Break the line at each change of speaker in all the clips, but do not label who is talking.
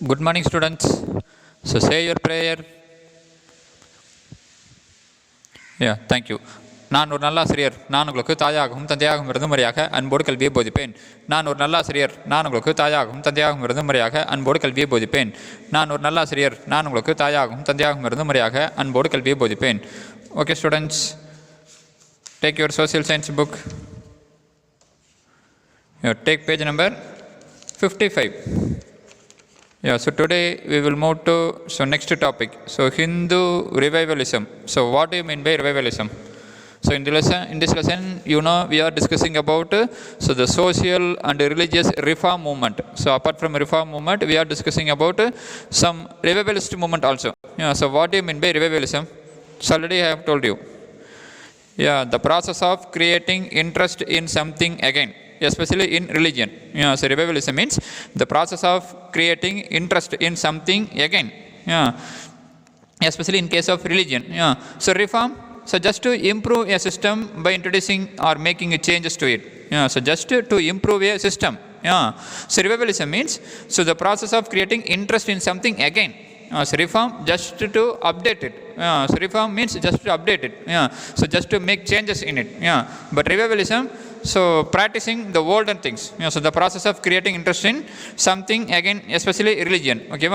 Good morning, students. So say your prayer. Yeah, thank you. நான் ஒரு நல்லாசிரியர், நான் உங்களுக்கு தாயாகவும் தந்தையாகவும் இருந்து முறையாக அன்போடு கல்வியை போதிப்பேன். நான் ஒரு நல்லாசிரியர், நான் உங்களுக்கு தாயாகவும் தந்தையாகவும் இருந்து முறையாக அன்போடு கல்வியை போதிப்பேன். நான் ஒரு நல்லாசிரியர், நான் உங்களுக்கு தாயாகவும் தந்தையாகவும் இருந்து முறையாக அன்போடு கல்வியை போதிப்பேன். Okay, students, take your social science book. Take page number 55. Yeah, so today we will move to next topic. So Hindu revivalism. So what do you mean by revivalism? So in this lesson, we are discussing about the social and religious reform movement. So apart from reform movement, we are discussing about some revivalist movement also. Yeah, so what do you mean by revivalism? So already I have told you. Yeah, the process of creating interest in something again, especially in religion. Yeah, so revivalism means the process of creating interest in something again. Yeah, especially in case of religion. Yeah, so reform, so just to improve a system by introducing or making changes to it. Yeah, so just to improve a system. Yeah, so revivalism means so the process of creating interest in something again. So reform just to update it. So reform means just to update it. Yeah, so just to make changes in it. Yeah, but revivalism, so practicing the olden things. Yeah, so the process of creating interest in something again, especially religion. Okay,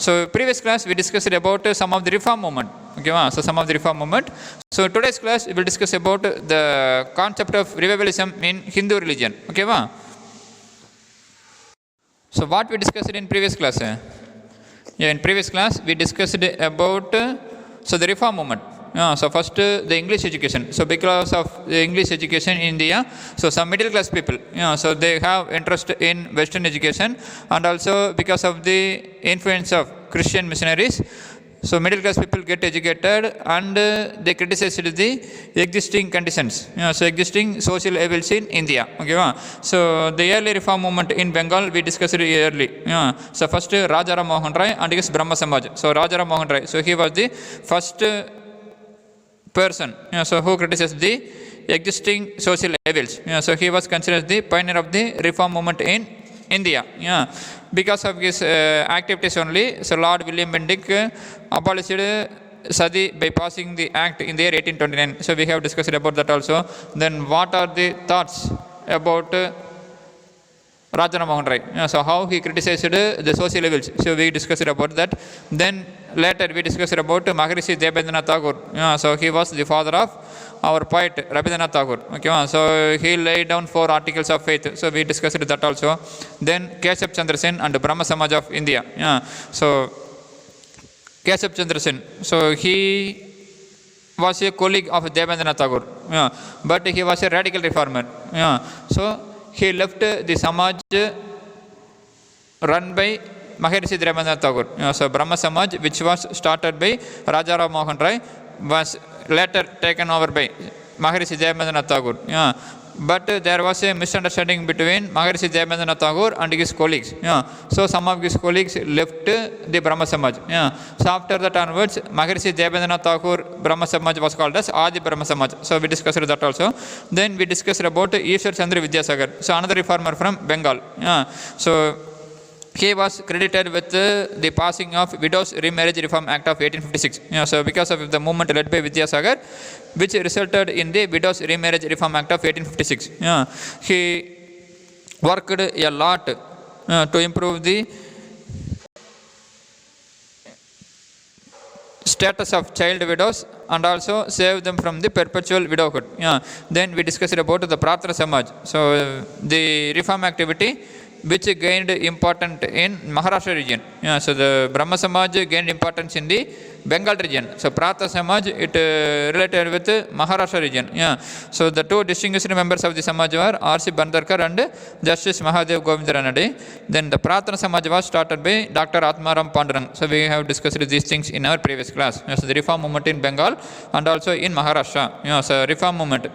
so previous class we discussed about some of the reform movement. Okay, so some of the reform movement. So today's class we will discuss about the concept of revivalism in Hindu religion. Okay, so what we discussed in previous class? Yeah, in previous class we discussed about so the reform movement. So first the English education. So because of the English education in India, so some middle class people, so they have interest in Western education, and also because of the influence of Christian missionaries, so middle class people get educated and they criticize the existing conditions, so existing social evils in India. Okay, so the early reform movement in Bengal we discussed it early. So first Rajaram Mohan Rai and his Brahma Samaj. So Rajaram Mohan Rai, so he was the first person, so who criticized the existing social evils. So he was considered the pioneer of the reform movement in India. Because of his activities only, so Lord William Bentinck abolished Sati by passing the act in the year 1829. So we have discussed about that also. Then what are the thoughts about Rajaram Mohan Rai? So how he criticized the social evils. So we discussed about that. Then later we discussed about Maharishi Debendranath Tagore. So he was the father of our poet Rabindranath Tagore. Okay, so he laid down 4 articles of faith. So we discussed that also. Then Keshav Chandra Sen and Brahma Samaj of India. So Keshav Chandra Sen, so he was a colleague of Debendranath Tagore, but he was a radical reformer. So he left the Samaj run by Maharishi Debendranath Tagore. So Brahma Samaj, which was started by Rajaram Mohan Rai, was later taken over by Maharishi Debendranath Tagore. But there was a misunderstanding between Maharishi Debendranath Tagore and his colleagues. So some of his colleagues left the Brahma Samaj. So after that onwards, Maharishi Debendranath Tagore Brahma Samaj was called as Adi Brahma Samaj. So we discussed that also. Then we discussed about Ishwar Chandra Vidyasagar, so another reformer from Bengal. So he was credited with the passing of Widows Remarriage Reform Act of 1856. So because of the movement led by Vidyasagar, which resulted in the Widows Remarriage Reform Act of 1856. He worked a lot to improve the status of child widows and also save them from the perpetual widowhood. Then we discussed about the Prarthana Samaj. So the reform activity which gained importance in Maharashtra region. So the Brahma Samaj gained importance in the Bengal region. So Prarthana Samaj, it related with Maharashtra region. So the 2 distinguished members of the Samaj were R.C. Bandarkar and Justice Mahadev Govindaranade. Then the Prarthana Samaj was started by Dr. Atmaram Pandurang. So we have discussed these things in our previous class. So the reform movement in Bengal and also in Maharashtra. So reform movement.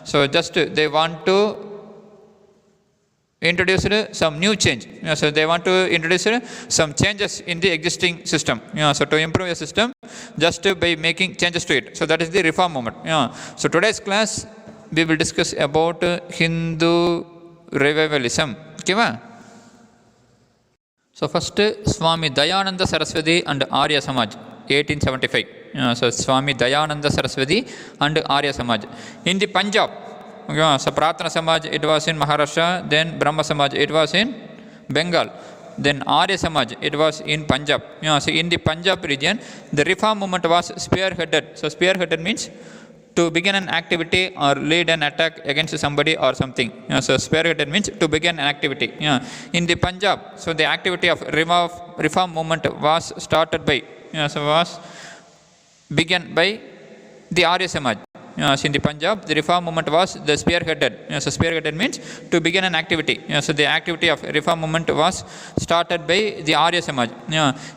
So just they want to introduced some new change. So they want to introduce some changes in the existing system. So to improve a system just by making changes to it. So that is the reform movement. So today's class we will discuss about Hindu revivalism. Okay, So first, Swami Dayananda Saraswati and Arya Samaj, 1875. So Swami Dayananda Saraswati and Arya Samaj. In the Punjab, so Pratana Samaj, it was in Maharashtra, then Brahma Samaj, it was in Bengal. Then Arya Samaj, it was in Punjab. So in the Punjab region, the reform movement was spearheaded. So spearheaded means to begin an activity or lead an attack against somebody or something. So spearheaded means to begin an activity. In the Punjab, so the activity of reform movement was started by, was begun by the Arya Samaj. So in the Punjab, the reform movement was the spearheaded. So spearheaded means to begin an activity. So the activity of reform movement was started by the Arya Samaj.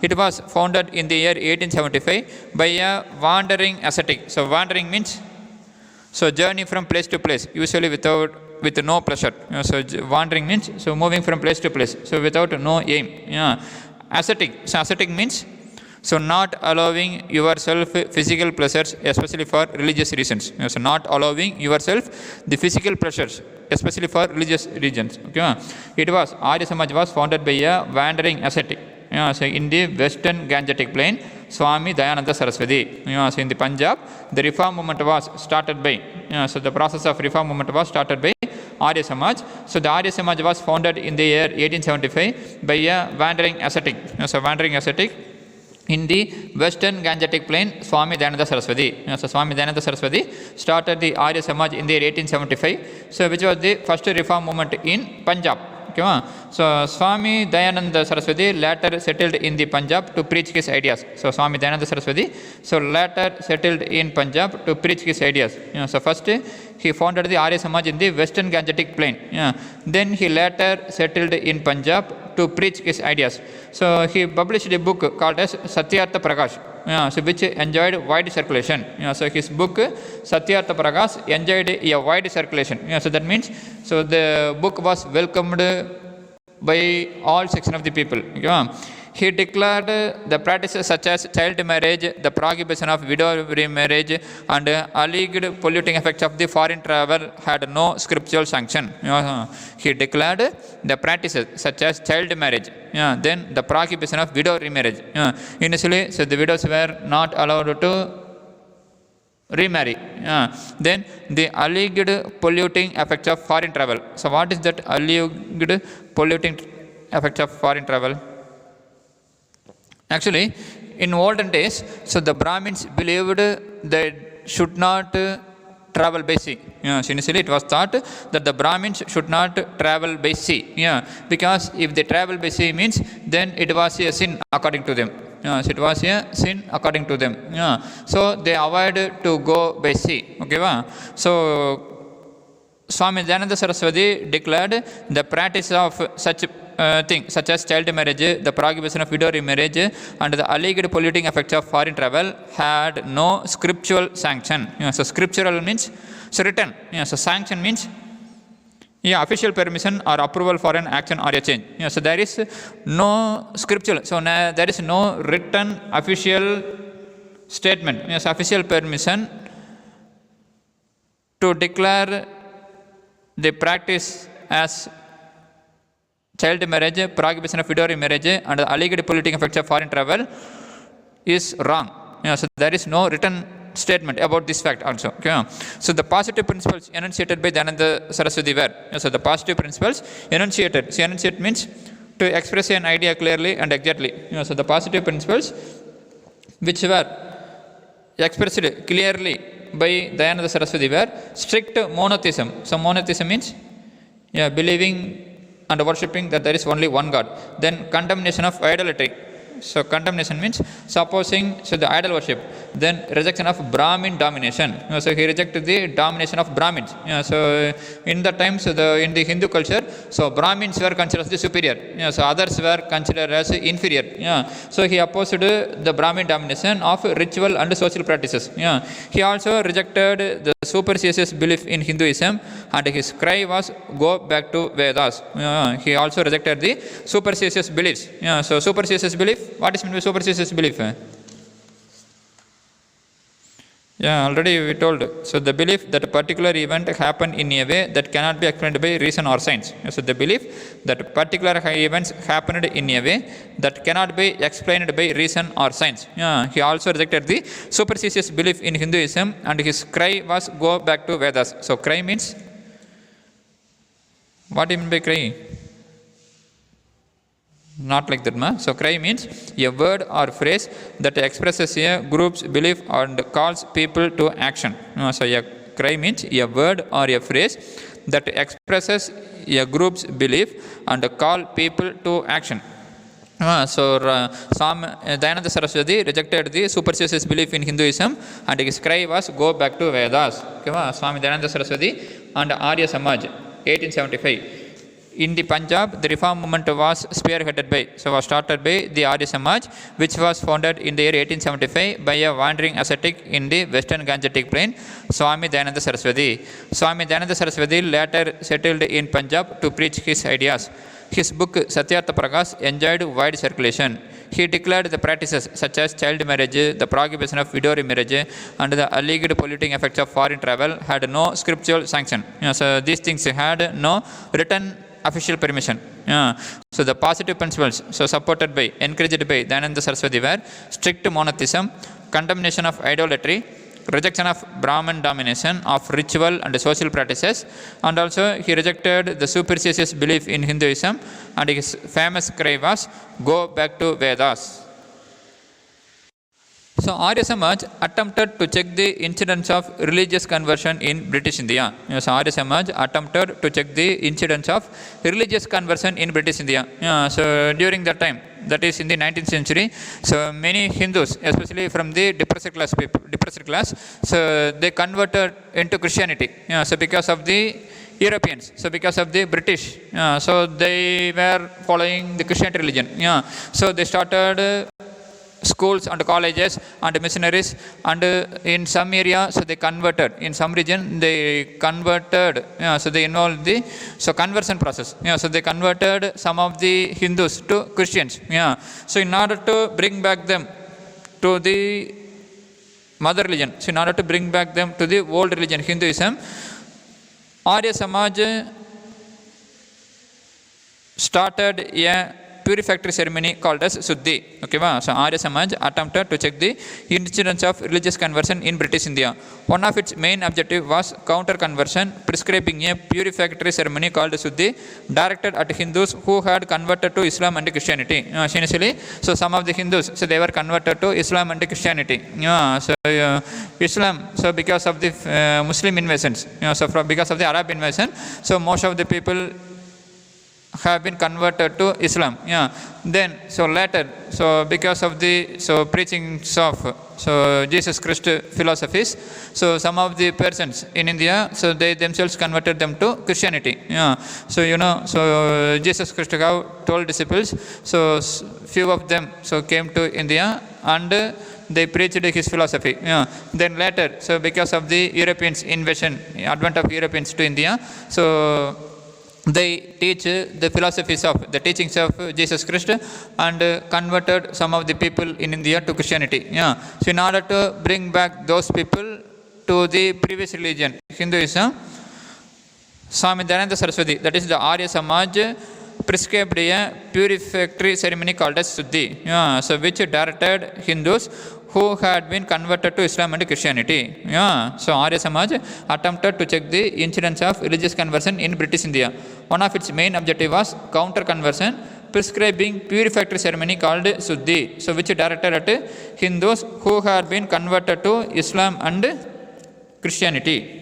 It was founded in the year 1875 by a wandering ascetic. So wandering means journey from place to place, usually with no pleasure. So wandering means moving from place to place, so without no aim. Ascetic. So ascetic means not allowing yourself physical pleasures, especially for religious reasons. So not allowing yourself the physical pleasures, especially for religious reasons. Okay. It was, Arya Samaj was founded by a wandering ascetic. So in the western Gangetic plain, Swami Dayananda Saraswati. So in the Punjab, the reform movement was started by, so the process of reform movement was started by Arya Samaj. So the Arya Samaj was founded in the year 1875 by a wandering ascetic. So wandering ascetic in the western Gangetic plain, Swami Dayananda Saraswati. So Swami Dayananda Saraswati started the Arya Samaj in the year 1875, so which was the first reform movement in Punjab. Okay. So Swami Dayananda Saraswati later settled in the Punjab to preach his ideas. So Swami Dayananda Saraswati later settled in Punjab to preach his ideas. So first he founded the Arya Samaj in the western Gangetic plain. Then he later settled in Punjab to preach his ideas. So he published a book called as Satyartha Prakash, so which enjoyed wide circulation. So his book Satyartha Prakash enjoyed a wide circulation. So that means the book was welcomed by all sections of the people. He declared the practices such as child marriage, the prohibition of widow remarriage, and alleged polluting effects of the foreign travel had no scriptural sanction. He declared the practices such as child marriage, then the prohibition of widow remarriage. Initially, the widows were not allowed to remarry. Then the alleged polluting effects of foreign travel. So what is that alleged polluting effects of foreign travel? Actually, in olden days, the Brahmins believed they should not travel by sea. So initially it was thought that the Brahmins should not travel by sea. Because if they travel by sea means then it was a sin according to them. So it was a sin according to them. So they avoided to go by sea. Okay, so Swami Dayananda Saraswati declared the practice of such things such as child marriage, the prohibition of widow remarriage, and the alleged polluting effects of foreign travel had no scriptural sanction. So scriptural means written. So sanction means official permission or approval for an action or a change. So there is no scriptural. So there is no written official statement. Official permission to declare the practice as child marriage, prohibition of widow remarriage, and the alleged polluting effects of foreign travel is wrong. So there is no written statement about this fact also. Okay. So the positive principles enunciated by Dayananda Saraswati were, so the positive principles enunciated. So enunciate means to express an idea clearly and exactly. So the positive principles which were expressed clearly by Dayananda Saraswati were strict monotheism. So monotheism means believing and worshipping that there is only one God. Then condemnation of idolatry. So condemnation means supposing the idol worship. Then rejection of Brahmin domination. So he rejected the domination of Brahmins. So in the times in the Hindu culture, so Brahmins were considered as the superior. So others were considered as inferior. So he opposed the Brahmin domination of ritual and social practices. He also rejected the superstitious belief in Hinduism, and his cry was go back to Vedas. He also rejected the superstitious beliefs. So superstitious belief, what is meant by superstitious belief? Yeah, already we told. So the belief that a particular event happened in a way that cannot be explained by reason or science. So the belief that particular events happened in a way that cannot be explained by reason or science. Yeah, he also rejected the superstitious belief in Hinduism, and his cry was go back to Vedas. So cry means, what do you mean by cry? Not like that, ma. So cry means a word or phrase that expresses a group's belief and calls people to action. So a cry means a word or a phrase that expresses a group's belief and call people to action. So Dayananda Saraswati rejected the superstitious belief in Hinduism, and his cry was go back to Vedas. Okay, Swami Dayananda Saraswati and Arya Samaj, 1875. In the Punjab, the reform movement was spearheaded by, so was started by the Arya Samaj, which was founded in the year 1875 by a wandering ascetic in the western Gangetic plain, Swami Dayananda Saraswati. Swami Dayananda Saraswati later settled in Punjab to preach his ideas. His book Satyartha Prakash enjoyed wide circulation. He declared the practices such as child marriage, the prohibition of widow remarriage, and the alleged polluting effects of foreign travel had no scriptural sanction. So these things had no written official permission. So the positive principles supported by, encouraged by Dayananda Saraswati were strict monotheism, condemnation of idolatry, rejection of Brahman domination of ritual and social practices, and also he rejected the superstitious belief in Hinduism, and his famous cry was go back to Vedas. So Arya Samaj attempted to check the incidence of religious conversion in British India. So Arya Samaj attempted to check the incidence of religious conversion in British India. So during that time, that is in the 19th century, so many Hindus, especially from the depressed class, so they converted into Christianity. So because of the Europeans, so because of the British, so they were following the Christian religion. So they started schools and colleges and missionaries, and in some area, so they converted, in some region they converted, so they involved the conversion process. So they converted some of the Hindus to Christians. So in order to bring back them to the mother religion, so in order to bring back them to the old religion, Hinduism, Arya Samaj started a purificatory ceremony called as Suddhi. Okay, so Arya Samaj attempted to check the incidence of religious conversion in British India. One of its main objective was counter conversion, prescribing a purificatory ceremony called Suddhi, directed at Hindus who had converted to Islam and Christianity. Initially, so some of the Hindus, so they were converted to Islam and Christianity. Islam, so because of the Muslim invasions, because of the Arab invasion, so most of the people have been converted to Islam. Then, so later, so because of the preachings of Jesus Christ philosophies, so some of the persons in India, so they themselves converted them to Christianity. So Jesus Christ have 12 disciples. So few of them came to India and they preached his philosophy. Then later, so because of the Europeans invasion, advent of Europeans to India, so they teach the philosophies of the teachings of Jesus Christ and converted some of the people in India to Christianity. So in order to bring back those people to the previous religion, Hinduism, Swami Dayananda Saraswati, that is the Arya Samaj, prescribed a purificatory ceremony called as Suddhi, so which directed Hindus who had been converted to Islam and Christianity. So Arya Samaj attempted to check the incidence of religious conversion in British India. One of its main objective was counter conversion, prescribing purificatory ceremony called Suddhi, so which directed at Hindus who had been converted to Islam and Christianity.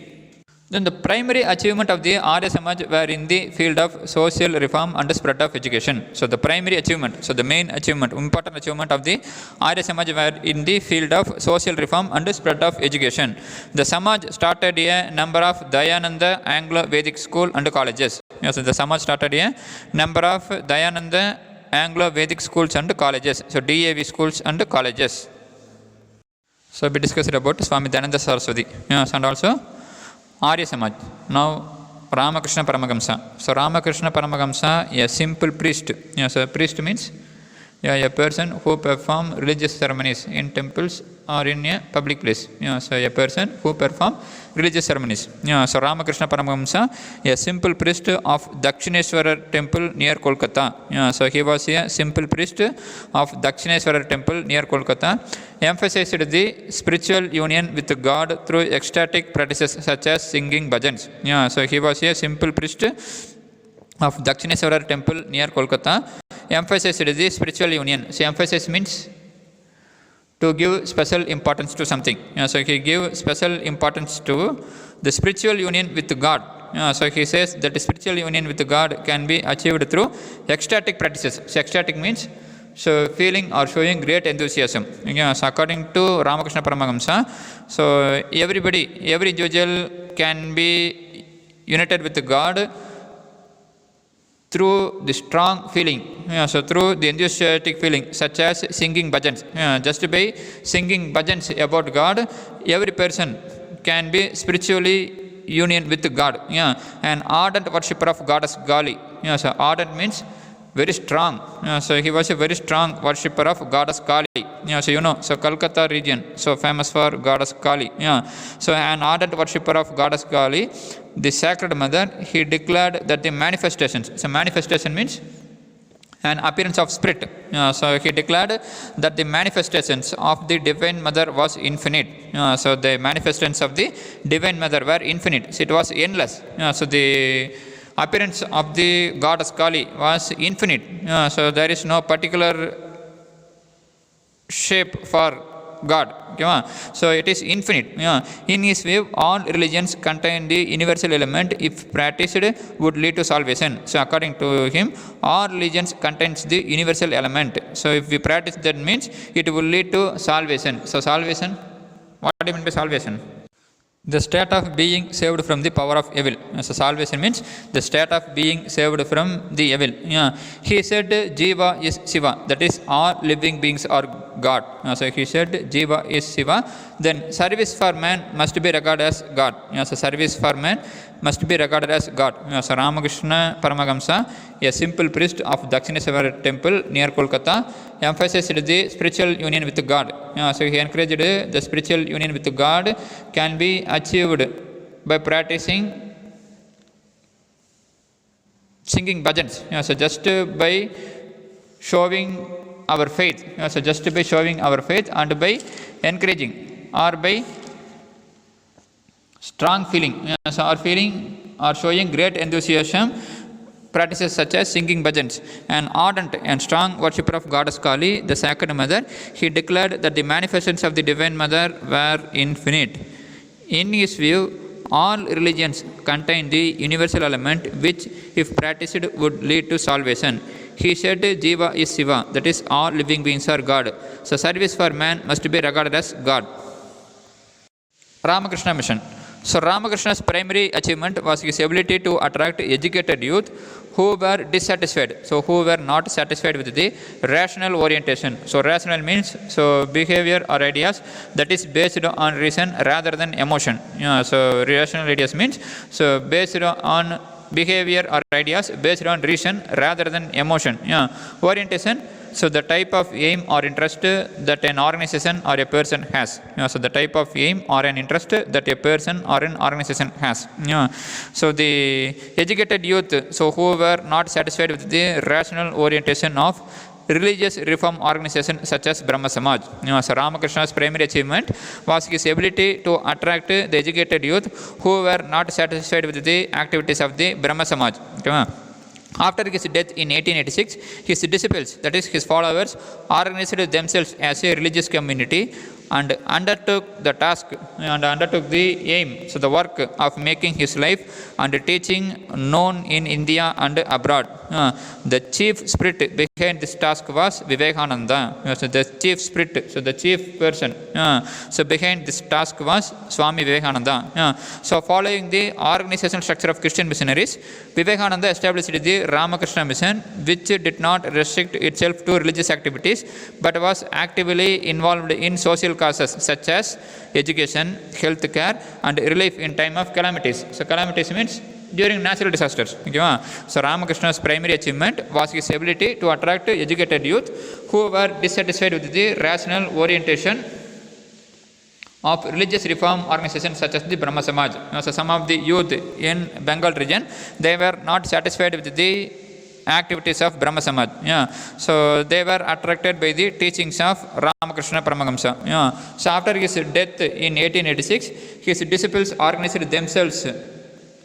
Then the primary achievement of the Arya Samaj were in the field of social reform and spread of education. So the primary achievement, so the main achievement, important achievement of the Arya Samaj were in the field of social reform and spread of education. The Samaj started a number of Dayananda Anglo-Vedic school and colleges. So the Samaj started a number of Dayananda Anglo-Vedic schools and colleges. So DAV schools and colleges. So we discussed about Swami Dayananda Saraswati. And also Arya Samaj. Now Ramakrishna Paramahamsa. So Ramakrishna Paramahamsa, a simple priest. So priest means Yeah, a person who perform religious ceremonies in temples or in a public place. Yeah, so a person who perform religious ceremonies. Yeah, so Ramakrishna Paramahamsa, a simple priest of Dakshineswara temple near Kolkata. Yeah, so he was a simple priest of Dakshineswara temple near Kolkata, emphasized the spiritual union with God through ecstatic practices such as singing bhajans. Yeah, so he was a simple priest of Dakshineswara temple near Kolkata, emphasized the spiritual union. So emphasis means to give special importance to something. So he gave special importance to the spiritual union with God. So he says that the spiritual union with God can be achieved through ecstatic practices. So ecstatic means so feeling or showing great enthusiasm. So according to Ramakrishna Paramahamsa, so every individual can be united with God through the strong feeling, so through the enthusiastic feeling, such as singing bhajans. Just by singing bhajans about God, every person can be spiritually union with God. An ardent worshipper of goddess Kali. So ardent means very strong. So he was a very strong worshipper of goddess Kali. So Calcutta region, so famous for goddess Kali. So an ardent worshipper of goddess Kali, the sacred mother, he declared that the manifestations, so manifestation means an appearance of spirit. So he declared that the manifestations of the divine mother was infinite. So the manifestations of the divine mother were infinite. So it was endless. So the appearance of the goddess Kali was infinite. So there is no particular shape for God. So it is infinite. In his view, all religions contain the universal element. If practiced, would lead to salvation. So according to him, all religions contains the universal element. So if we practice, that means it will lead to salvation. So salvation, what do you mean by salvation? The state of being saved from the power of evil. So salvation means the state of being saved from the evil. He said Jiva is Shiva, that is all living beings are God. So he said Jiva is Shiva. Then service for man must be regarded as God. So service for man must be regarded as God. So Ramakrishna Paramahamsa, a simple priest of Dakshineswara temple near Kolkata, emphasized the spiritual union with God. So he encouraged the spiritual union with God can be achieved by practicing singing bhajans. So just by showing our faith. So just by showing our faith and by encouraging or by strong feeling. So our feeling or showing great enthusiasm, practices such as singing bhajans. An ardent and strong worshipper of goddess Kali, the sacred mother, he declared that the manifestations of the divine mother were infinite. In his view, all religions contain the universal element which, if practiced, would lead to salvation. He said Jiva is Shiva, that is all living beings are God. So service for man must be regarded as God. Ramakrishna Mission. So Ramakrishna's primary achievement was his ability to attract educated youth who were dissatisfied, so who were not satisfied with the rational orientation. So rational means so behavior or ideas that is based on reason rather than emotion. So rational ideas means so based on behavior or ideas based on reason rather than emotion. Orientation, so the type of aim or interest that an organization or a person has. So the type of aim or an interest that a person or an organization has. So the educated youth, so who were not satisfied with the rational orientation of religious reform organization such as Brahma Samaj. So Ramakrishna's primary achievement was his ability to attract the educated youth who were not satisfied with the activities of the Brahma Samaj. After his death in 1886, his disciples, that is his followers, organized themselves as a religious community and undertook the task and undertook the aim, so the work of making his life and teaching known in India and abroad. The chief spirit behind this task was Vivekananda. So the chief spirit, so the chief person, so behind this task was Swami Vivekananda. So following the organizational structure of Christian missionaries, Vivekananda established the Ramakrishna Mission, which did not restrict itself to religious activities, but was actively involved in social causes such as education, health care, and relief in time of calamities. So calamities means during natural disasters. Okay, so Ramakrishna's primary achievement was his ability to attract educated youth who were dissatisfied with the rational orientation of religious reform organizations such as the Brahma Samaj. So some of the youth in Bengal region, they were not satisfied with the activities of Brahma Samaj. So they were attracted by the teachings of Ramakrishna Paramahamsa. So after his death in 1886, his disciples organized themselves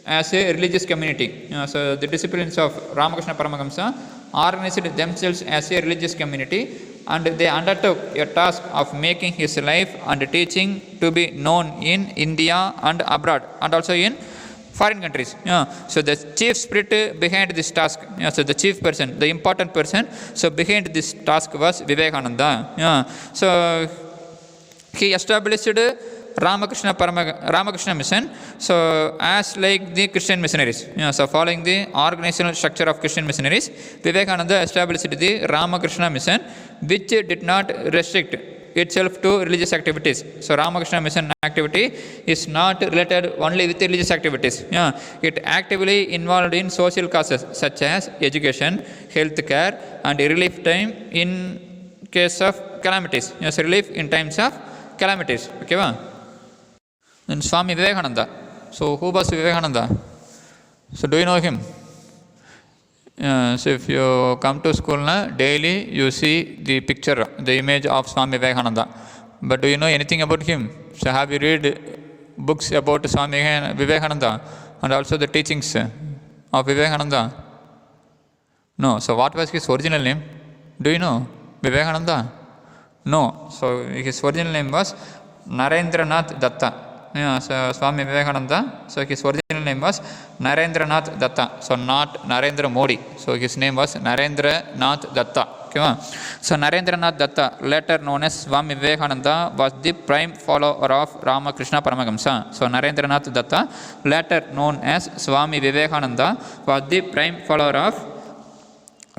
as a religious community. So the disciples of Ramakrishna Paramahamsa organized themselves as a religious community, and they undertook a task of making his life and teaching to be known in India and abroad, and also in foreign countries. So the chief spirit behind this task, so the chief person, the important person, so behind this task was Vivekananda. So he established Ramakrishna mission, so as like the Christian missionaries. So following the organizational structure of Christian missionaries, Vivekananda established the Ramakrishna mission, which did not restrict itself to religious activities. So Ramakrishna mission activity is not related only with religious activities. It actively involved in social causes such as education, health care, and relief time in case of calamities. So relief in times of calamities. Okay, then Swami Vivekananda. So who was Vivekananda? So do you know him? So if you come to school now, daily you see the picture, the image of Swami Vivekananda. But do you know anything about him? So have you read books about Swami Vivekananda and also the teachings of Vivekananda? No. So what was his original name? Do you know? Vivekananda? No. So his original name was Narendranath Datta. So Swami Vivekananda, so his original name was Narendranath Datta, so not Narendra Modi. So his name was Narendranath Datta. Okay, so Narendranath Datta, later known as Swami Vivekananda, was the prime follower of Ramakrishna Paramahamsa. So Narendranath Datta, later known as Swami Vivekananda, was the prime follower of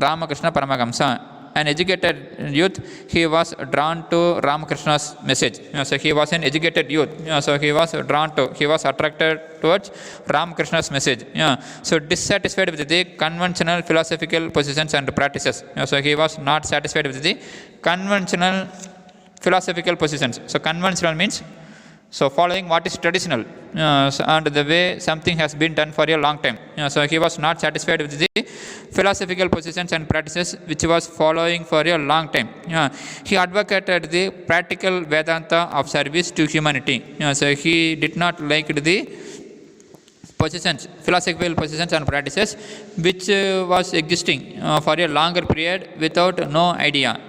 Ramakrishna Paramahamsa. An educated youth, he was drawn to Ramakrishna's message. So he was an educated youth. So he was attracted towards Ramakrishna's message. So dissatisfied with the conventional philosophical positions and practices. So he was not satisfied with the conventional philosophical positions. So conventional means so following what is traditional and the way something has been done for a long time. So he was not satisfied with the philosophical positions and practices which was following for a long time. He advocated the practical Vedanta of service to humanity. So he did not like the positions, philosophical positions and practices which was existing for a longer period without no idea.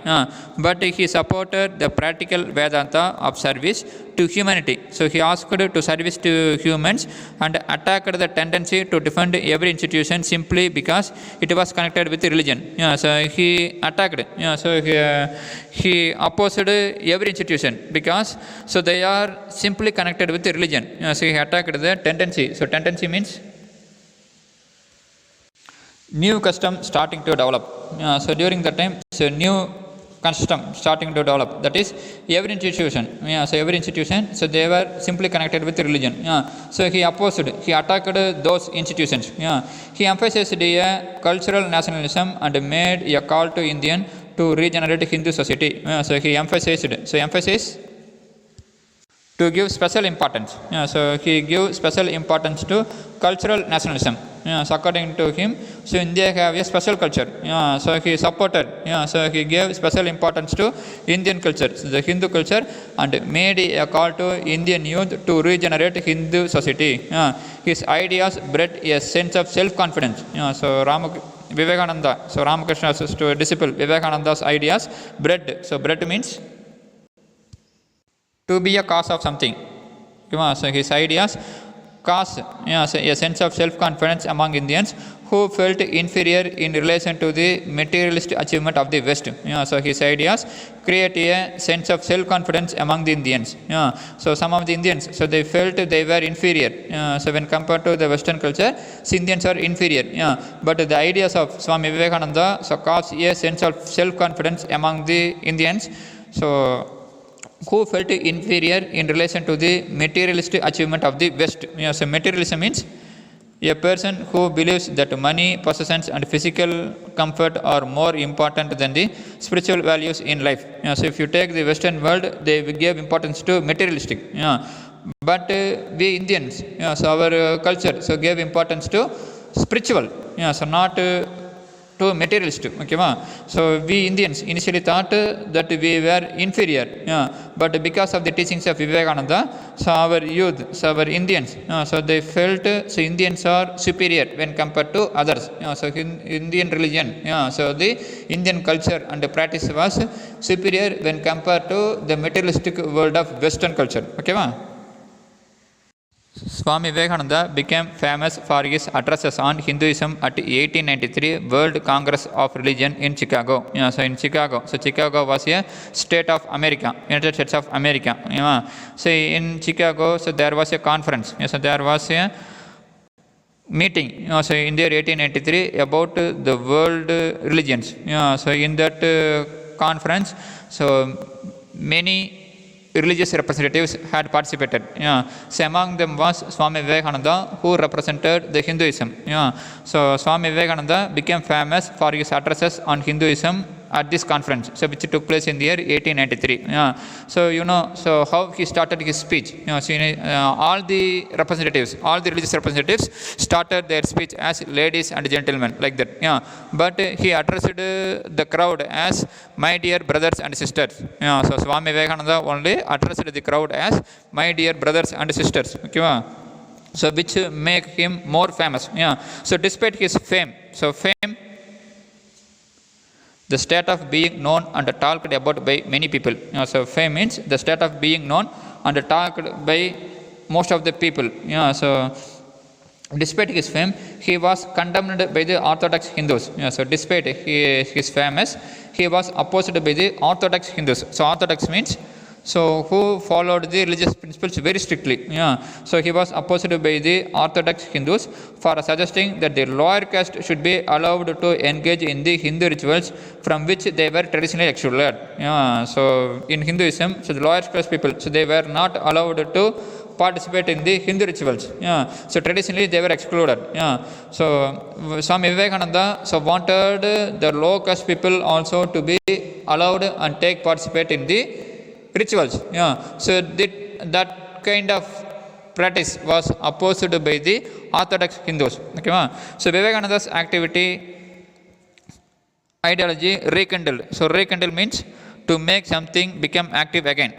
But he supported the practical Vedanta of service to humanity. So he asked to service to humans and attacked the tendency to defend every institution simply because it was connected with religion. So he attacked. So he opposed every institution because so they are simply connected with religion. So he attacked the tendency. So tendency means new custom starting to develop. So during that time, so new custom starting to develop. That is every institution. So every institution, so they were simply connected with religion. So he opposed, he attacked those institutions. He emphasized a cultural nationalism and made a call to Indian to regenerate Hindu society. So he emphasized. So emphasis to give special importance. So he gave special importance to cultural nationalism. So according to him, so India have a special culture. So he supported. So he gave special importance to Indian culture, so the Hindu culture, and made a call to Indian youth to regenerate Hindu society. His ideas bred a sense of self-confidence. So Vivekananda, so Ramakrishna's disciple Vivekananda's ideas bred. So bred means to be a cause of something. So his ideas caused a sense of self-confidence among Indians who felt inferior in relation to the materialist achievement of the West. So his ideas create a sense of self-confidence among the Indians. So some of the Indians, so they felt they were inferior. So when compared to the Western culture, Indians are inferior. But the ideas of Swami Vivekananda so caused a sense of self-confidence among the Indians. So who felt inferior in relation to the materialistic achievement of the West. So materialism means A person who believes that money, possessions, and physical comfort are more important than the spiritual values in life. So if you take the Western world, they give importance to materialistic. But we Indians, so our culture, so gave importance to spiritual. So not to materialistic. Okay, so we Indians initially thought that we were inferior, but because of the teachings of Vivekananda, so our youth, so our Indians, so they felt so Indians are superior when compared to others. So Indian religion, so the Indian culture and the practice was superior when compared to the materialistic world of Western culture. Okay, Swami Vivekananda became famous for his addresses on Hinduism at 1893 World Congress of Religion in Chicago. So in Chicago, so Chicago was a state of America, United States of America. So in Chicago, so there was a conference. So there was a meeting. So in there 1893 about the world religions. So in that conference, so many religious representatives had participated. So among them was Swami Vivekananda, who represented the Hinduism. So Swami Vivekananda became famous for his addresses on Hinduism at this conference, so which took place in the year 1893. So so how he started his speech. So all the representatives, all the religious representatives started their speech as ladies and gentlemen, like that. But he addressed the crowd as my dear brothers and sisters. So Swami Vivekananda only addressed the crowd as my dear brothers and sisters. Okay, so which make him more famous. So despite his fame, so fame, the state of being known and talked about by many people. So fame means the state of being known and talked by most of the people. So despite his fame, he was condemned by the Orthodox Hindus. So despite his famous, he was opposed by the Orthodox Hindus. So Orthodox means so who followed the religious principles very strictly. So he was opposed by the Orthodox Hindus for suggesting that the lower caste should be allowed to engage in the Hindu rituals from which they were traditionally excluded. So in Hinduism, so the lower caste people, so they were not allowed to participate in the Hindu rituals. So traditionally they were excluded. So Swami Vivekananda so wanted the low caste people also to be allowed and participate in the rituals. So that kind of practice was opposed by the Orthodox Hindus. Okay, so Vivekananda's ideology rekindled. So rekindle means to make something become active again.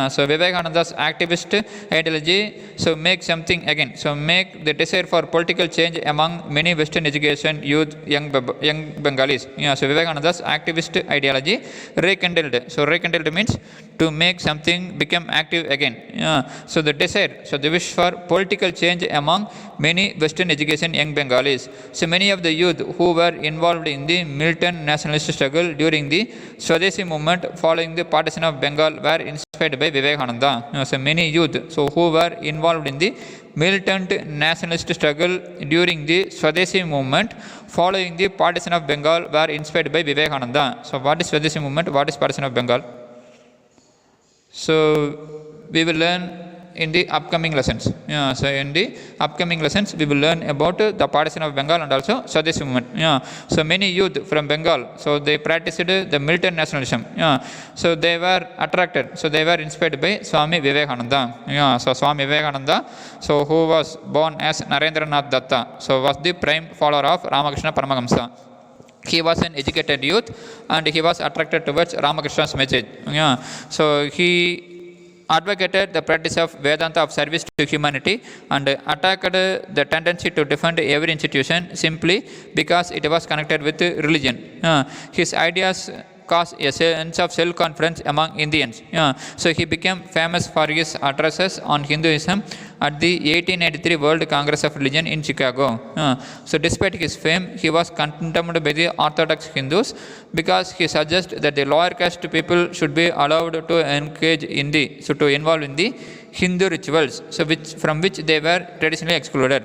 So Vivekananda's activist ideology, so make something again. So make the desire for political change among many Western education youth, young Bengalis. So Vivekananda's activist ideology rekindled. So rekindled means to make something become active again. So the desire, so the wish for political change among many Western education young Bengalis. So many of the youth who were involved in the militant nationalist struggle during the Swadeshi movement following the partition of Bengal were inspired by Vivekananda. So many youth so who were involved in the militant nationalist struggle during the Swadeshi movement following the partition of Bengal were inspired by Vivekananda. So what is Swadeshi movement? What is partition of Bengal? So we will learn in the upcoming lessons. So in the upcoming lessons we will learn about the partition of Bengal and also Swadeshi movement. So many youth from Bengal, so they practiced the militant nationalism. So they were attracted, so they were inspired by Swami Vivekananda. So Swami Vivekananda, so who was born as Narendranath Datta, so was the prime follower of Ramakrishna Paramahamsa. He was an educated youth and he was attracted towards Ramakrishna's message. So he advocated the practice of Vedanta of service to humanity and attacked the tendency to defend every institution simply because it was connected with religion. His ideas caused a sense of self-confidence among Indians. So he became famous for his addresses on Hinduism at the 1883 World Congress of Religion in Chicago. So despite his fame, he was condemned by the Orthodox Hindus because he suggested that the lower caste people should be allowed to engage in to involve in the Hindu rituals, so from which they were traditionally excluded.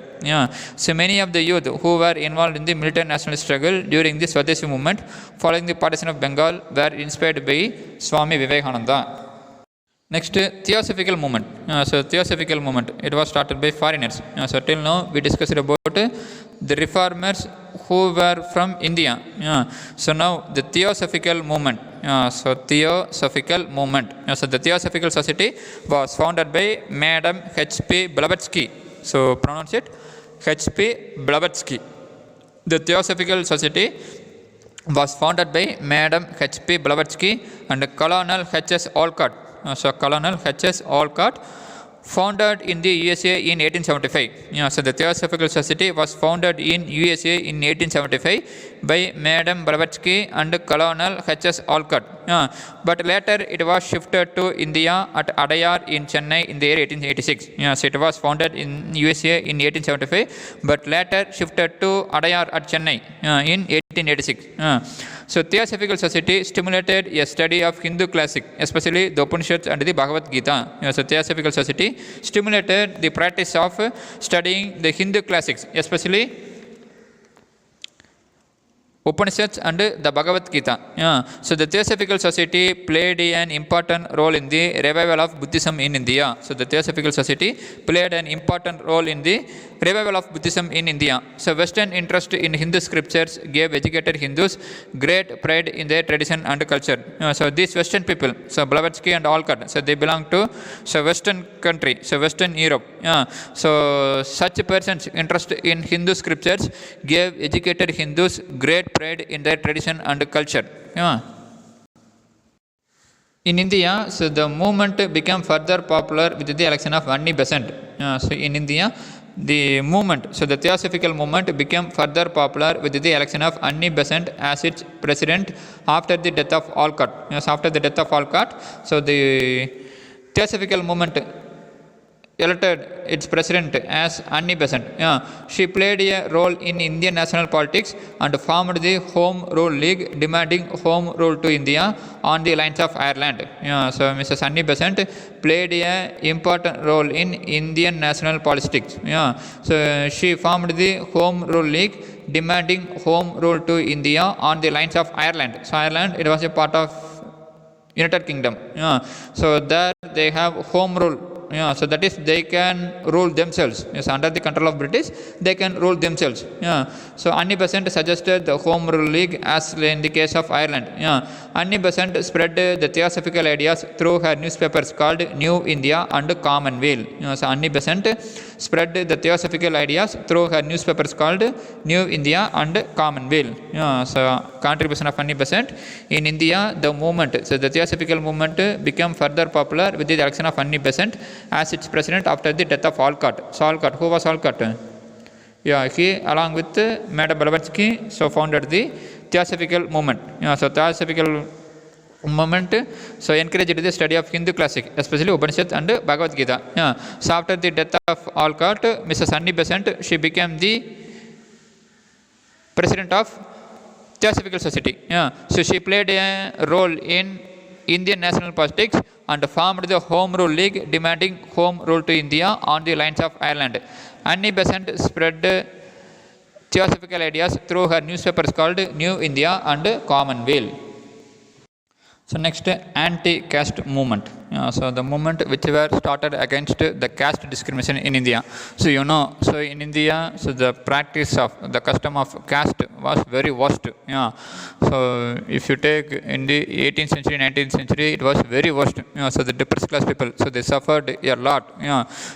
So many of the youth who were involved in the militant nationalist struggle during the Swadeshi movement following the partition of Bengal were inspired by Swami Vivekananda. Next, theosophical movement. Theosophical movement, it was started by foreigners. Till now we discussed about the reformers who were from India. Now the theosophical movement. Theosophical movement. The Theosophical Society was founded by Madam H.P. Blavatsky. So pronounce it H.P. Blavatsky. The Theosophical Society was founded by Madam H.P. Blavatsky and Colonel H.S. Olcott. Colonel H.S. Olcott, founded in the USA in 1875. The Theosophical Society was founded in USA in 1875 by Madam Blavatsky and Colonel H.S. Olcott. But later it was shifted to India at Adayar in Chennai in the year 1886. So it was founded in USA in 1875, but later shifted to Adayar at Chennai in 1886. So Theosophical Society stimulated a study of Hindu classics, especially the Upanishads and the Bhagavad Gita. So Theosophical Society stimulated the practice of studying the Hindu classics, especially Upanishads and the Bhagavad Gita. So the Theosophical Society played an important role in the revival of Buddhism in India. So the Theosophical Society played an important role in the revival of Buddhism in India. So Western interest in Hindu scriptures gave educated Hindus great pride in their tradition and culture. So these Western people, so Blavatsky and Olcott, so they belong to Western country, so Western Europe. So such persons interest in Hindu scriptures gave educated Hindus great pride in their tradition and culture. In India, so the movement became further popular with the election of Annie Besant. So in India, the movement, so the Theosophical movement became further popular with the election of Annie Besant as its president after the death of Olcott. After the death of Olcott, so the Theosophical movement elected its president as Annie Besant. She played a role in Indian national politics and formed the Home Rule League, demanding home rule to India on the lines of Ireland. So Mrs. Annie Besant played an important role in Indian national politics. So she formed the Home Rule League, demanding home rule to India on the lines of Ireland. So Ireland, it was a part of United Kingdom. So there they have home rule. So that is, they can rule themselves. Under the control of British, they can rule themselves. So Annie Besant suggested the Home Rule League as in the case of Ireland. Annie Besant spread the theosophical ideas through her newspapers called New India and Commonweal. So Annie Besant spread the theosophical ideas through her newspapers called New India and Commonweal. So contribution of Annie Besant in India, the movement, so the theosophical movement became further popular with the election of Annie Besant as its president after the death of Olcott. So Olcott, who was Olcott? He along with Madam Blavatsky, so founded the Theosophical movement. So Theosophical movement so encouraged the study of Hindu classics, especially Upanishads and Bhagavad Gita. So after the death of Olcott, Mrs. Annie Besant, she became the president of Theosophical Society. So she played a role in Indian national politics and formed the Home Rule League, demanding home rule to India on the lines of Ireland. Annie Besant spread theosophical ideas through her newspapers called New India and Commonweal. So next, anti-caste movement. So the movement which were started against the caste discrimination in India. So so in India, so the practice of the custom of caste was very worst. So if you take in the 18th century, 19th century, it was very worst. So the depressed class people, so they suffered a lot.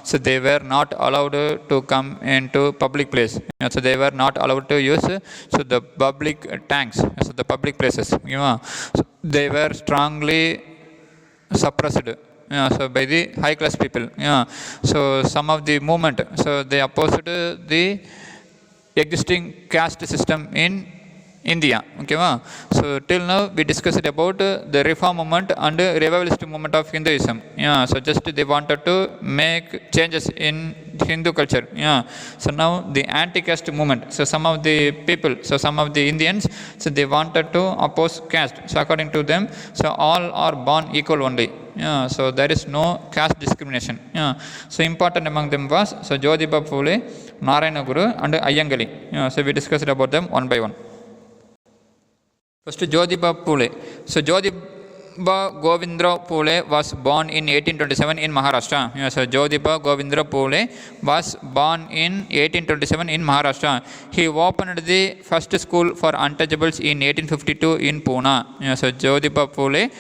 So they were not allowed to come into public place. So they were not allowed to use so the public tanks, so the public places. So they were strongly suppressed so by the high class people. So some of the movement, so they opposed the existing caste system in India. So till now we discussed about the reform movement and revivalist movement of Hinduism. So just they wanted to make changes in Hindu culture. So now the anti-caste movement. So some of the people, so some of the Indians, so they wanted to oppose caste. So according to them, so all are born equal only. So there is no caste discrimination. So important among them was so Jyotiba Phule, Narayana Guru and Iyengar. So we discussed about them one by one. First, Jyotiba Phule. So Jyotiba Jyotiba Govindra Phule was born in 1827 in Maharashtra. So Jyotiba Govindra Phule was born in 1827 in Maharashtra. He opened the first school for untouchables in 1852 in Pune. So Jyotiba Phule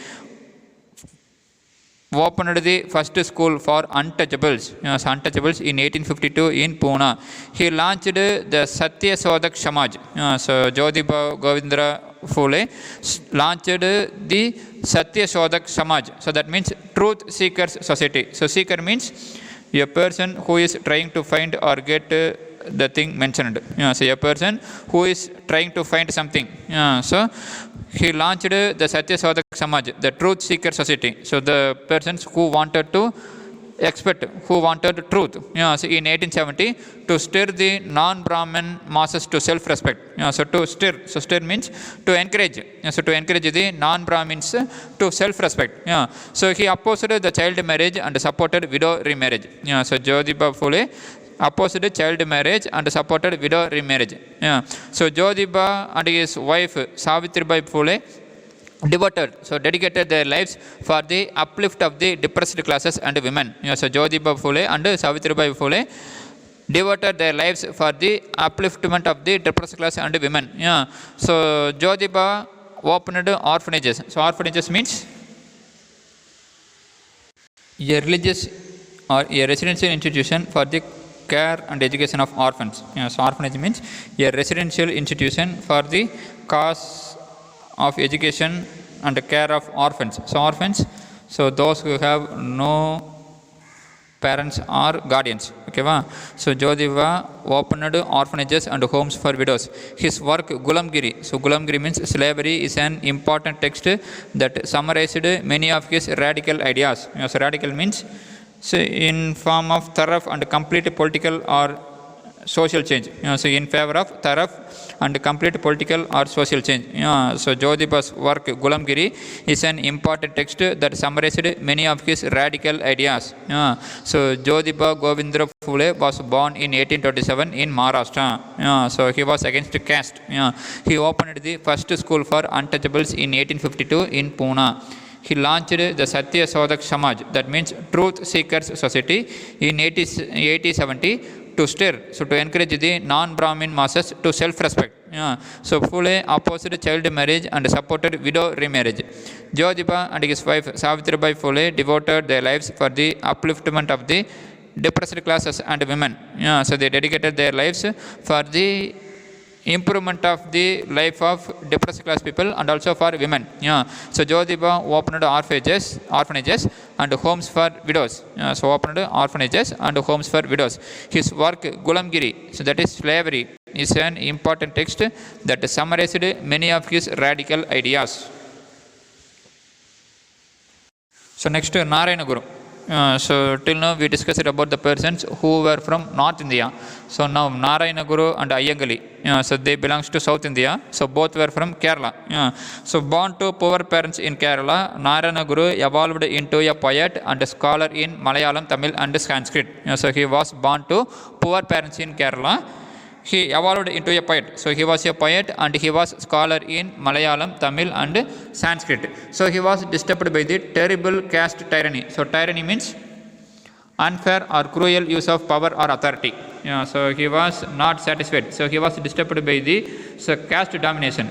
opened the first school for untouchables, untouchables in 1852 in Pune. He launched the Satya Sodak Samaj. So Jyotiba Govindra Phule launched the Satya Sodak Samaj. So that means Truth Seekers Society. So seeker means a person who is trying to find or get the thing mentioned. So a person who is trying to find something. So he launched the Satya Sodak Samaj, the Truth Seeker Society. So the persons who wanted to expect, who wanted truth. So in 1870, to stir the non-Brahmin masses to self-respect. So to stir, so stir means to encourage. So to encourage the non-Brahmins to self-respect. So he opposed the child marriage and supported widow remarriage. So Jyotiba Phule opposed child marriage and supported widow remarriage. So Jyotiba and his wife Savitribai Phule dedicated their lives for the uplift of the depressed classes and women. So Jyotiba Phule and Savitribai Phule devoted their lives for the upliftment of the depressed class and women. So Jyotiba opened orphanages. So orphanages means a religious or a residential institution for the care and education of orphans. So orphanage means a residential institution for the cause of education and care of orphans. So orphans, so those who have no parents or guardians. Okay, so Jyotiba opened orphanages and homes for widows. His work Gulamgiri. So Gulamgiri means slavery is an important text that summarized many of his radical ideas. So radical means so in form of thorough and complete political or social change. So in favor of thorough and complete political or social change. So Jyotiba's work Gulamgiri is an important text that summarized many of his radical ideas. So Jyotiba Govindra Phule was born in 1827 in Maharashtra. So he was against caste. He opened the first school for untouchables in 1852 in Pune. He launched the Satya Sodak Samaj, that means Truth Seekers Society, in 1870 to stir, so to encourage the non-Brahmin masses to self-respect. So Phule opposed child marriage and supported widow remarriage. Jyotiba and his wife Savitribai Phule devoted their lives for the upliftment of the depressed classes and women. So they dedicated their lives for the improvement of the life of depressed class people and also for women. So Jyotiba opened orphanages and homes for widows. So opened orphanages and homes for widows. His work Gulamgiri, so that is slavery, is an important text that summarized many of his radical ideas. So next Narayana Guru. So till now we discussed about the persons who were from North India. So now Narayana Guru and Ayyangali, so they belongs to South India. So both were from Kerala. So born to poor parents in Kerala, Narayana Guru evolved into a poet and a scholar in Malayalam, Tamil and Sanskrit. So he was born to poor parents in Kerala. He evolved into a poet. So he was a poet and he was scholar in Malayalam, Tamil and Sanskrit. So he was disturbed by the terrible caste tyranny. So tyranny means unfair or cruel use of power or authority. So he was not satisfied. So he was disturbed by the caste domination.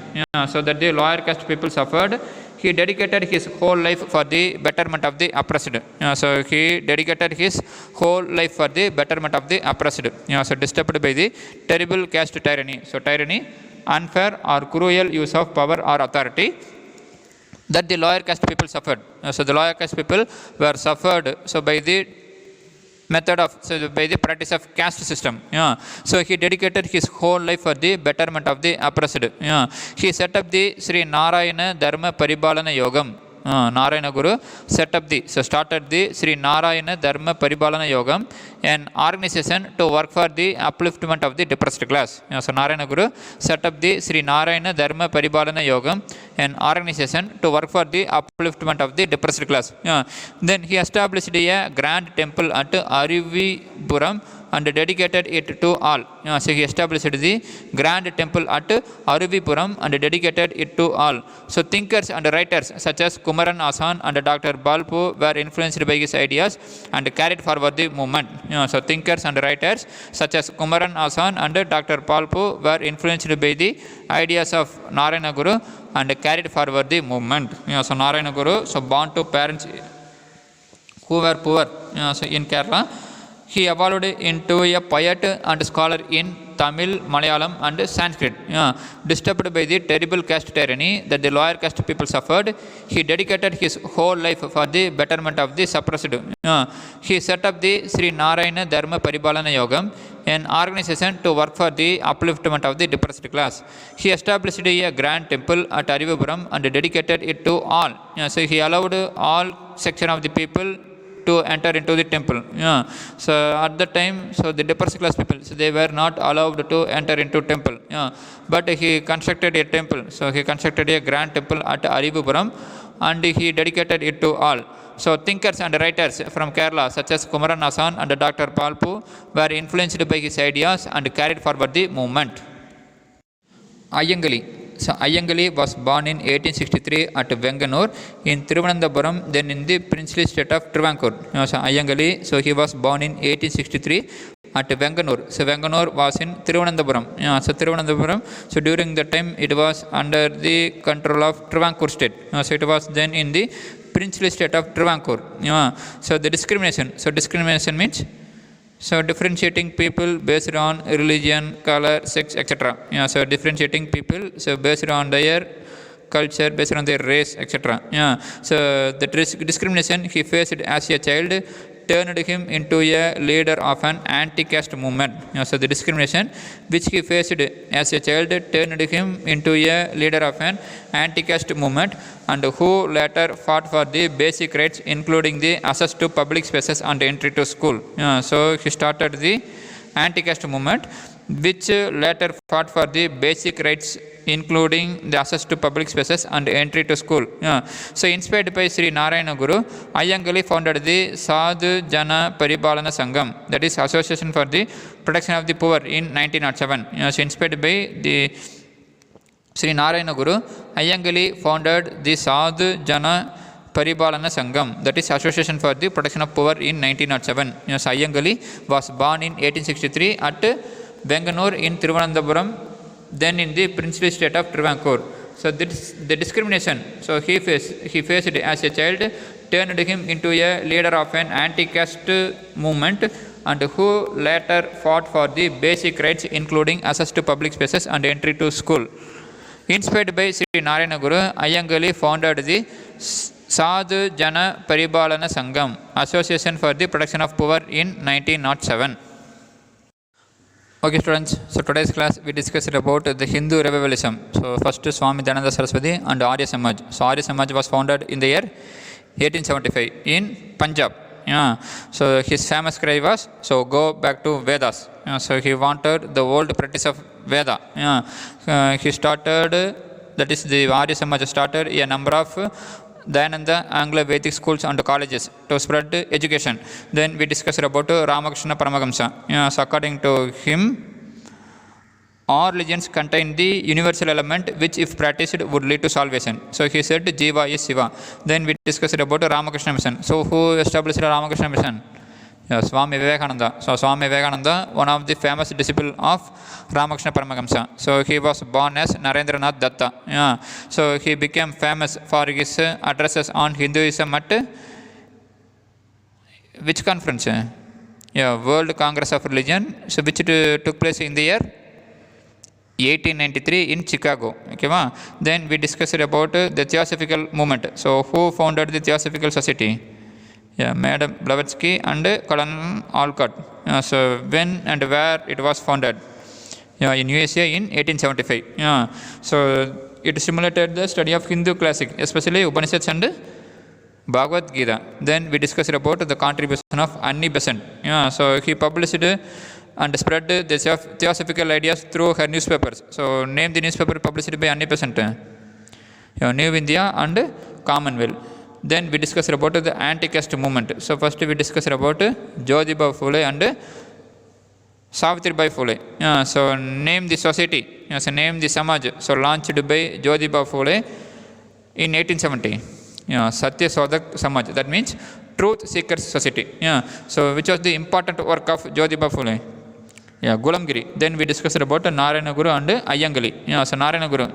So that the lower caste people suffered. He dedicated his whole life for the betterment of the oppressed. So he dedicated his whole life for the betterment of the oppressed. So disturbed by the terrible caste tyranny. So tyranny, unfair or cruel use of power or authority that the lower caste people suffered. So the lower caste people were suffered by the method of, so by the practice of caste system. So he dedicated his whole life for the betterment of the oppressed. He set up the Sri Narayana Dharma Paribalana Yogam. Narayana Guru started the Sri Narayana Dharma Paribalana Yogam, an organization to work for the upliftment of the depressed class. So Narayana Guru set up the Sri Narayana Dharma Paribalana Yogam, an organization to work for the upliftment of the depressed class. Then he established a grand temple at Arivipuram and dedicated it to all. So he established the grand temple at Arivipuram and dedicated it to all. So thinkers and writers such as Kumaran Asan and Dr. Balpu were influenced by his ideas and carried forward the movement. So thinkers and writers such as Kumaran Asan and Dr. Balpu were influenced by the ideas of Narayana Guru and carried forward the movement. So Narayana Guru, so born to parents who were poor, so in Kerala. He evolved into a poet and scholar in Tamil, Malayalam and Sanskrit. Disturbed by the terrible caste tyranny that the lower caste people suffered, he dedicated his whole life for the betterment of the suppressed. He set up the Sri Narayana Dharma Paribalana Yogam, an organization to work for the upliftment of the depressed class. He established a grand temple at Arivapuram and dedicated it to all. So he allowed all section of the people to enter into the temple. So at the time, so the depressed class people, so they were not allowed to enter into temple. But he constructed a temple. So he constructed a grand temple at Arivapuram and he dedicated it to all. So thinkers and writers from Kerala such as Kumaran Asan and Dr. Palpu were influenced by his ideas and carried forward the movement. Ayangali. So Ayangali was born in 1863 at Venganur in Thiruvananthapuram, then in the princely state of Travancore. So Ayangali, so he was born in 1863 at Venganur. So Venganur was in Thiruvananthapuram. So Thiruvananthapuram, so during the time it was under the control of Travancore state. So it was then in the princely state of Travancore. So the discrimination. So discrimination means so differentiating people based on religion, color, sex, etc. So differentiating people so based on their culture, based on their race, etc. So the discrimination he faced as a child turned him into a leader of an anti-caste movement. So the discrimination which he faced as a child turned him into a leader of an anti-caste movement and who later fought for the basic rights including the access to public spaces and entry to school. So he started the anti-caste movement which later fought for the basic rights including the access to public spaces and entry to school. So inspired by Sri Narayana Guru, Ayangali founded the Sadhu Jana Paribalana Sangam, that is Association for the Protection of the Poor in 1907. So inspired by the Sri Narayana Guru, Ayangali founded the Sadhu Jana Paribalana Sangam, that is Association for the Protection of Poor in 1907. So Ayangali was born in 1863 at Venganur in Thiruvananthapuram, then in the princely state of Travancore. So this, the discrimination so he faced as a child turned him into a leader of an anti-caste movement and who later fought for the basic rights including access to public spaces and entry to school. Inspired by Sri Narayana Guru, Ayangali founded the Sadhu Jana Paribalana Sangam, Association for the Protection of Poor in 1907. Okay students, so today's class we discussed about the Hindu revivalism. So first Swami Dayananda Saraswati and Arya Samaj. So Arya Samaj was founded in the year 1875 in Punjab. So his famous cry was, so go back to Vedas. So he wanted the old practice of Veda. He started, that is the Arya Samaj started a number of Dayananda Anglo-Vedic schools and colleges to spread education. Then we discussed about Ramakrishna Paramahamsa. So according to him, all religions contain the universal element which if practiced would lead to salvation. So he said Jiva is Shiva. Then we discussed about Ramakrishna Mission. So who established Ramakrishna Mission? Swami Vivekananda. So Swami Vivekananda, one of the famous disciples of Ramakrishna Paramahamsa. So he was born as Narendranath Datta. So he became famous for his addresses on Hinduism at which conference? World Congress of Religion. So which took place in the year 1893 in Chicago. Okay, then we discussed about the Theosophical movement. So who founded the Theosophical Society? Madam Blavatsky and Colonel Alcott. So when and where it was founded? In USA in 1875. So it stimulated the study of Hindu classic, especially Upanishads and Bhagavad Gita. Then we discussed about the contribution of Annie Besant. So he published and spread the theosophical ideas through her newspapers. So name the newspaper published by Annie Besant. New India and Commonwealth. Then we discussed about the anti-caste movement. So first we discussed about Jyotiba Phule and Savitribai Phule. So name the society, so name the Samaj. So launched by Jyotiba Phule in 1870. Satya Sodak Samaj. That means Truth Seekers Society. So which was the important work of Jyotiba Phule? Gulamgiri. Then we discussed about Narayana Guru and Ayyangali. So Narayana Guru.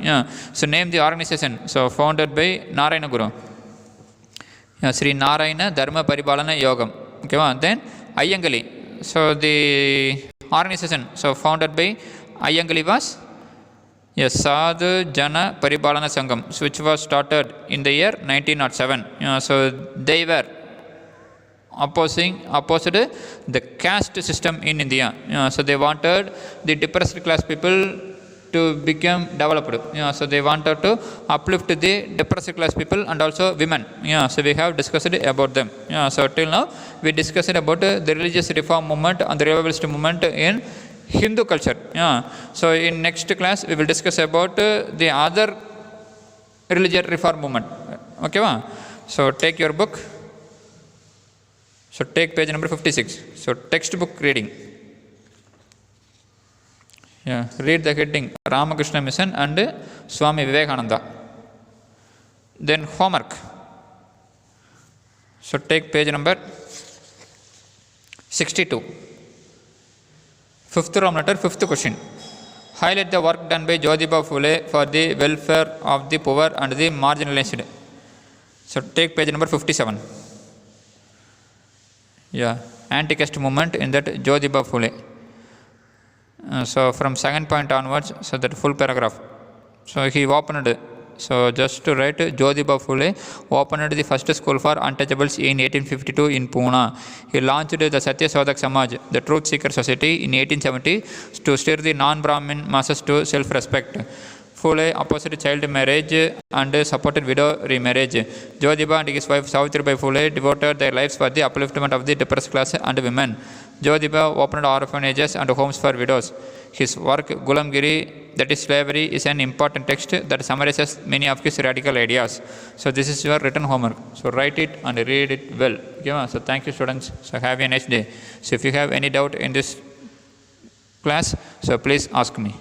So name the organization. So founded by Narayana Guru. Sri Narayana Dharma Paribalana Yogam. Okay, then Ayyangali. So the organization, so founded by Ayyangali was Sadhu Jana Paribalana Sangam, which was started in the year 1907. So they were opposed the caste system in India. So they wanted the depressed class people to become developed. So they wanted to uplift the depressed class people and also women. So we have discussed about them. So till now we discussed about the religious reform movement and the revivalist movement in Hindu culture. So in next class we will discuss about the other religious reform movement. Okay, so take your book. So take page number 56. So textbook reading. Read the heading Ramakrishna Mission and Swami Vivekananda. Then homework. So take page number 62. Fifth Roman letter, fifth question. Highlight the work done by Jyotiba Phule for the welfare of the poor and the marginalized. So take page number 57. Anti-caste movement in that Jyotiba Phule. So from second point onwards, so that full paragraph. So he opened, so just to write, Jyotiba Phule opened the first school for untouchables in 1852 in Pune. He launched the Satya Sodak Samaj, the Truth Seeker Society, in 1870 to stir the non-Brahmin masses to self-respect. Phule opposed child marriage and supported widow remarriage. Jyotiba and his wife Savitribai Phule devoted their lives for the upliftment of the depressed class and women. Jyotiba opened orphanages and homes for widows. His work, Gulamgiri, that is slavery, is an important text that summarizes many of his radical ideas. So this is your written homework. So write it and read it well. Okay, so thank you, students. So have a nice day. So if you have any doubt in this class, so please ask me.